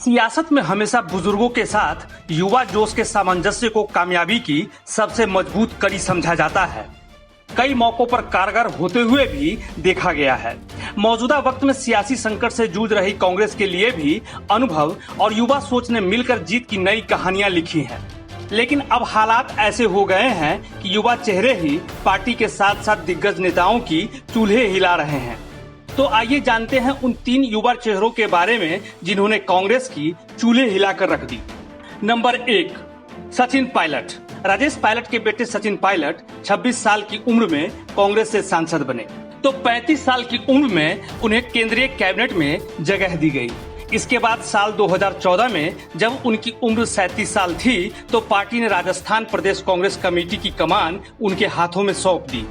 सियासत में हमेशा बुजुर्गों के साथ युवा जोश के सामंजस्य को कामयाबी की सबसे मजबूत कड़ी समझा जाता है। कई मौकों पर कारगर होते हुए भी देखा गया है। मौजूदा वक्त में सियासी संकट से जूझ रही कांग्रेस के लिए भी अनुभव और युवा सोच ने मिलकर जीत की नई कहानियां लिखी हैं। लेकिन अब हालात ऐसे हो गए हैं कि युवा चेहरे ही पार्टी के साथ साथ दिग्गज नेताओं की चूल्हे हिला रहे हैं। तो आइए जानते हैं उन 3 युवा चेहरों के बारे में जिन्होंने कांग्रेस की चूल्हे हिलाकर रख दी। Number 1, Sachin Pilot. Rajesh Pilot के बेटे सचिन पायलट 26 साल की उम्र में कांग्रेस से सांसद बने तो 35 साल की उम्र में उन्हें केंद्रीय कैबिनेट में जगह दी गई। इसके बाद साल 2014 में जब उनकी उम्र 37 साल थी तो पार्टी ने राजस्थान प्रदेश कांग्रेस कमेटी की कमान उनके हाथों में सौंप दी।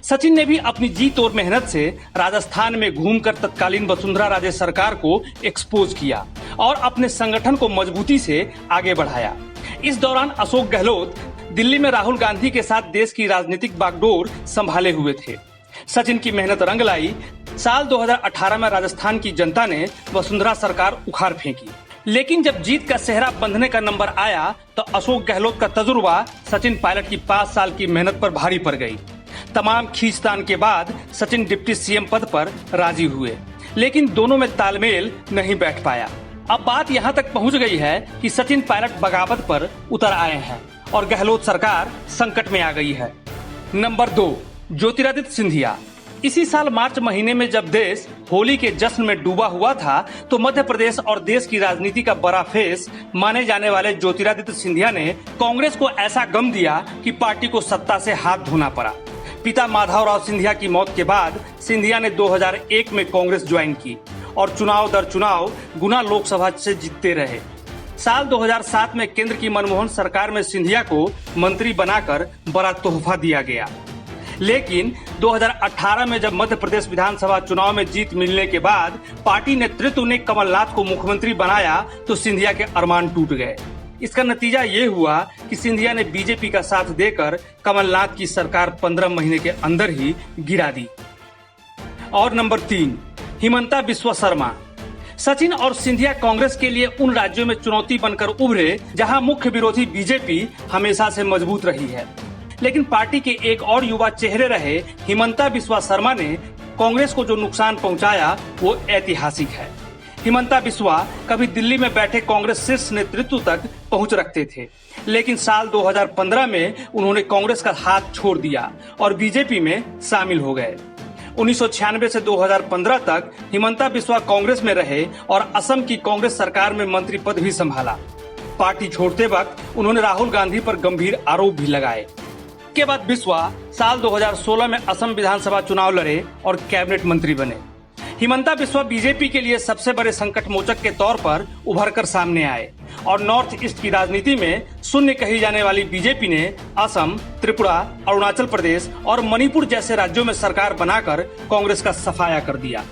सचिन ने भी अपनी जीत और मेहनत से राजस्थान में घूमकर तत्कालीन वसुंधरा राजे सरकार को एक्सपोज किया और अपने संगठन को मजबूती से आगे बढ़ाया। इस दौरान अशोक गहलोत दिल्ली में राहुल गांधी के साथ देश की राजनीतिक बागडोर संभाले हुए थे। सचिन की मेहनत रंग लाई। साल 2018 में राजस्थान की जनता ने वसुंधरा सरकार उखाड़ फेंकी, लेकिन जब जीत का सेहरा बंधने का नंबर आया तो अशोक गहलोत का तजुर्बा सचिन पायलट की 5 साल की मेहनत पर भारी पड़ गई। तमाम खींचतान के बाद सचिन डिप्टी सीएम पद पर राजी हुए, लेकिन दोनों में तालमेल नहीं बैठ पाया। अब बात यहाँ तक पहुँच गई है कि सचिन पायलट बगावत पर उतर आए हैं और गहलोत सरकार संकट में आ गई है। नंबर 2, ज्योतिरादित्य सिंधिया। इसी साल मार्च महीने में जब देश होली के जश्न में डूबा हुआ था तो मध्य प्रदेश और देश की राजनीति का बड़ा फेस माने जाने वाले ज्योतिरादित्य सिंधिया ने कांग्रेस को ऐसा गम दिया कि पार्टी को सत्ता से हाथ धोना पड़ा। पिता माधवराव सिंधिया की मौत के बाद सिंधिया ने 2001 में कांग्रेस ज्वाइन की और चुनाव दर चुनाव गुना लोकसभा से जीतते रहे। साल 2007 में केंद्र की मनमोहन सरकार में सिंधिया को मंत्री बनाकर बड़ा तोहफा दिया गया। लेकिन 2018 में जब मध्य प्रदेश विधानसभा चुनाव में जीत मिलने के बाद पार्टी नेतृत्व ने कमलनाथ को मुख्यमंत्री बनाया तो सिंधिया के अरमान टूट गए। इसका नतीजा ये हुआ कि सिंधिया ने बीजेपी का साथ देकर कमलनाथ की सरकार 15 महीने के अंदर ही गिरा दी। और नंबर 3, हिमंता बिस्वा शर्मा। सचिन और सिंधिया कांग्रेस के लिए उन राज्यों में चुनौती बनकर उभरे जहां मुख्य विरोधी बीजेपी हमेशा से मजबूत रही है। लेकिन पार्टी के एक और युवा चेहरे रहे हिमंता बिस्वा शर्मा ने कांग्रेस को जो नुकसान पहुंचाया वो ऐतिहासिक है। हिमंता बिस्वा कभी दिल्ली में बैठे कांग्रेस शीर्ष नेतृत्व तक पहुंच रखते थे, लेकिन साल 2015 में उन्होंने कांग्रेस का हाथ छोड़ दिया और बीजेपी में शामिल हो गए। 1996 से 2015 तक हिमंता बिस्वा कांग्रेस में रहे और असम की कांग्रेस सरकार में मंत्री पद भी संभाला। पार्टी छोड़ते वक्त उन्होंने राहुल गांधी पर गंभीर आरोप भी लगाए। के बाद बिस्वा साल 2016 में असम विधानसभा चुनाव लड़े और कैबिनेट मंत्री बने। हिमंता बिस्वा बीजेपी के लिए सबसे बड़े संकट मोचक के तौर पर उभरकर सामने आए और नॉर्थ ईस्ट की राजनीति में शून्य कही जाने वाली बीजेपी ने असम, त्रिपुरा, अरुणाचल प्रदेश और मणिपुर जैसे राज्यों में सरकार बनाकर कांग्रेस का सफाया कर दिया।